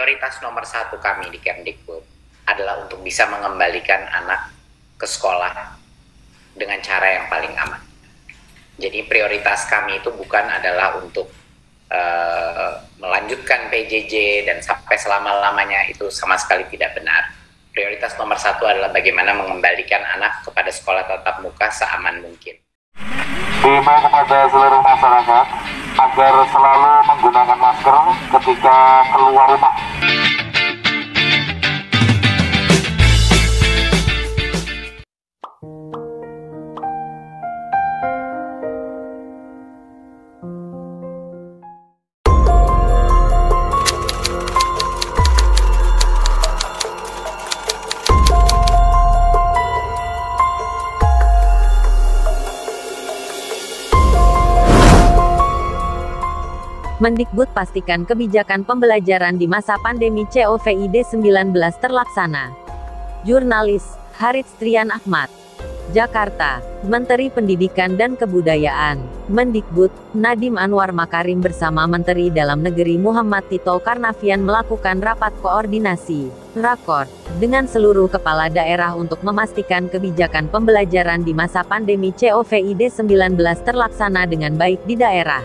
prioritas nomor satu kami di Kemdikbud adalah untuk bisa mengembalikan anak ke sekolah dengan cara yang paling aman. Jadi prioritas kami itu bukan adalah untuk melanjutkan PJJ dan sampai selama-lamanya, itu sama sekali tidak benar. Prioritas nomor satu adalah bagaimana mengembalikan anak kepada sekolah tatap muka seaman mungkin. Diimbau kepada seluruh masyarakat agar selalu menggunakan masker ketika keluar rumah. Mendikbud pastikan kebijakan pembelajaran di masa pandemi COVID-19 terlaksana. Jurnalis, Harits Trian Ahmad, Jakarta. Menteri Pendidikan dan Kebudayaan, Mendikbud, Nadiem Anwar Makarim bersama Menteri Dalam Negeri Muhammad Tito Karnavian melakukan rapat koordinasi, rakor, dengan seluruh kepala daerah untuk memastikan kebijakan pembelajaran di masa pandemi COVID-19 terlaksana dengan baik di daerah.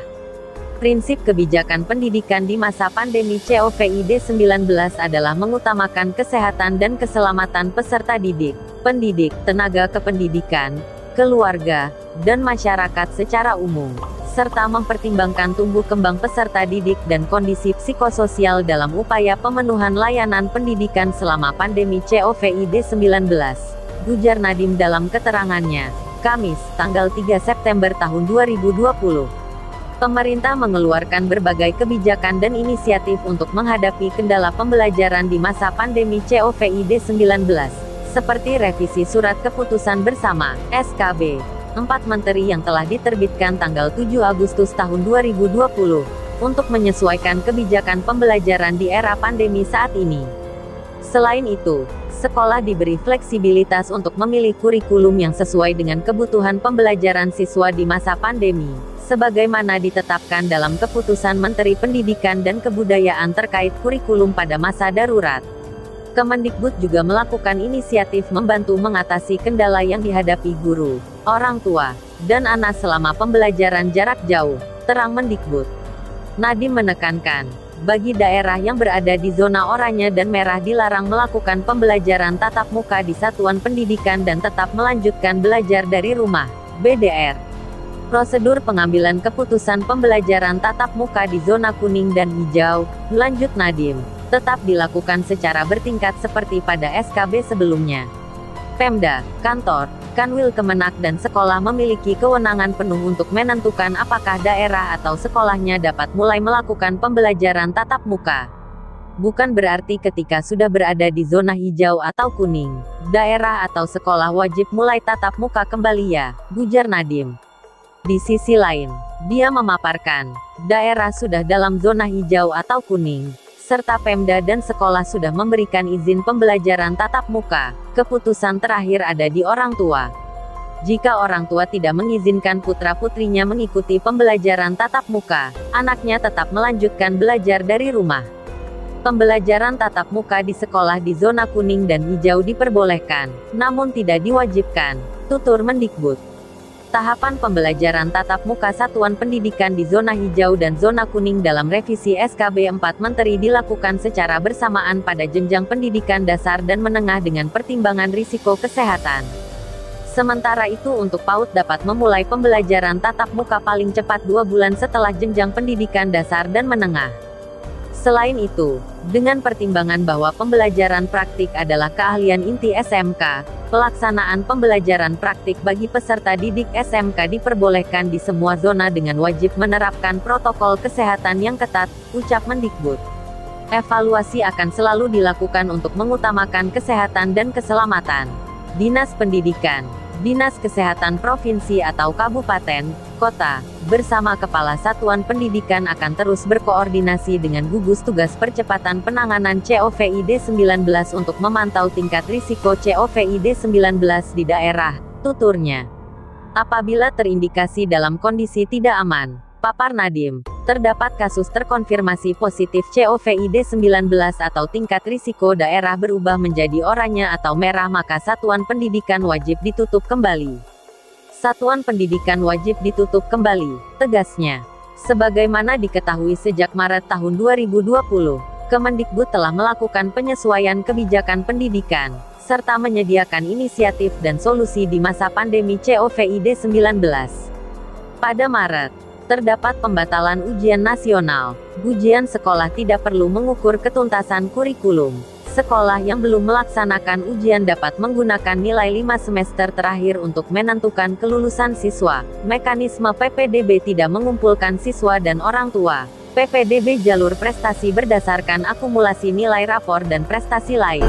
Prinsip kebijakan pendidikan di masa pandemi COVID-19 adalah mengutamakan kesehatan dan keselamatan peserta didik, pendidik, tenaga kependidikan, keluarga, dan masyarakat secara umum, serta mempertimbangkan tumbuh kembang peserta didik dan kondisi psikososial dalam upaya pemenuhan layanan pendidikan selama pandemi COVID-19, ujar Nadiem dalam keterangannya, Kamis, tanggal 3 September tahun 2020. Pemerintah mengeluarkan berbagai kebijakan dan inisiatif untuk menghadapi kendala pembelajaran di masa pandemi COVID-19, seperti revisi Surat Keputusan Bersama (SKB) 4 Menteri yang telah diterbitkan tanggal 7 Agustus tahun 2020, untuk menyesuaikan kebijakan pembelajaran di era pandemi saat ini. Selain itu, sekolah diberi fleksibilitas untuk memilih kurikulum yang sesuai dengan kebutuhan pembelajaran siswa di masa pandemi, sebagaimana ditetapkan dalam Keputusan Menteri Pendidikan dan Kebudayaan terkait kurikulum pada masa darurat. Kemendikbud juga melakukan inisiatif membantu mengatasi kendala yang dihadapi guru, orang tua, dan anak selama pembelajaran jarak jauh, terang Mendikbud. Nadiem menekankan, bagi daerah yang berada di zona oranye dan merah dilarang melakukan pembelajaran tatap muka di satuan pendidikan dan tetap melanjutkan belajar dari rumah, BDR. Prosedur pengambilan keputusan pembelajaran tatap muka di zona kuning dan hijau, lanjut Nadiem, tetap dilakukan secara bertingkat seperti pada SKB sebelumnya. Pemda, kantor, Kanwil Kemenak dan sekolah memiliki kewenangan penuh untuk menentukan apakah daerah atau sekolahnya dapat mulai melakukan pembelajaran tatap muka. Bukan berarti ketika sudah berada di zona hijau atau kuning, daerah atau sekolah wajib mulai tatap muka kembali ya, ujar Nadiem. Di sisi lain, dia memaparkan, daerah sudah dalam zona hijau atau kuning, serta Pemda dan sekolah sudah memberikan izin pembelajaran tatap muka. Keputusan terakhir ada di orang tua. Jika orang tua tidak mengizinkan putra-putrinya mengikuti pembelajaran tatap muka, anaknya tetap melanjutkan belajar dari rumah. Pembelajaran tatap muka di sekolah di zona kuning dan hijau diperbolehkan, namun tidak diwajibkan, tutur Mendikbud. Tahapan pembelajaran tatap muka satuan pendidikan di zona hijau dan zona kuning dalam revisi SKB 4 Menteri dilakukan secara bersamaan pada jenjang pendidikan dasar dan menengah dengan pertimbangan risiko kesehatan. Sementara itu untuk PAUD dapat memulai pembelajaran tatap muka paling cepat 2 bulan setelah jenjang pendidikan dasar dan menengah. Selain itu, dengan pertimbangan bahwa pembelajaran praktik adalah keahlian inti SMK, pelaksanaan pembelajaran praktik bagi peserta didik SMK diperbolehkan di semua zona dengan wajib menerapkan protokol kesehatan yang ketat, ucap Mendikbud. Evaluasi akan selalu dilakukan untuk mengutamakan kesehatan dan keselamatan. Dinas Pendidikan, Dinas Kesehatan Provinsi atau Kabupaten, Kota, bersama Kepala Satuan Pendidikan akan terus berkoordinasi dengan gugus tugas percepatan penanganan COVID-19 untuk memantau tingkat risiko COVID-19 di daerah, tuturnya. Apabila terindikasi dalam kondisi tidak aman, papar Nadiem, terdapat kasus terkonfirmasi positif COVID-19 atau tingkat risiko daerah berubah menjadi oranye atau merah, maka satuan pendidikan wajib ditutup kembali. Satuan pendidikan wajib ditutup kembali, tegasnya. Sebagaimana diketahui sejak Maret tahun 2020, Kemendikbud telah melakukan penyesuaian kebijakan pendidikan, serta menyediakan inisiatif dan solusi di masa pandemi COVID-19. Pada Maret, terdapat pembatalan ujian nasional. Ujian sekolah tidak perlu mengukur ketuntasan kurikulum. Sekolah yang belum melaksanakan ujian dapat menggunakan nilai 5 semester terakhir untuk menentukan kelulusan siswa. Mekanisme PPDB tidak mengumpulkan siswa dan orang tua. PPDB jalur prestasi berdasarkan akumulasi nilai rapor dan prestasi lain.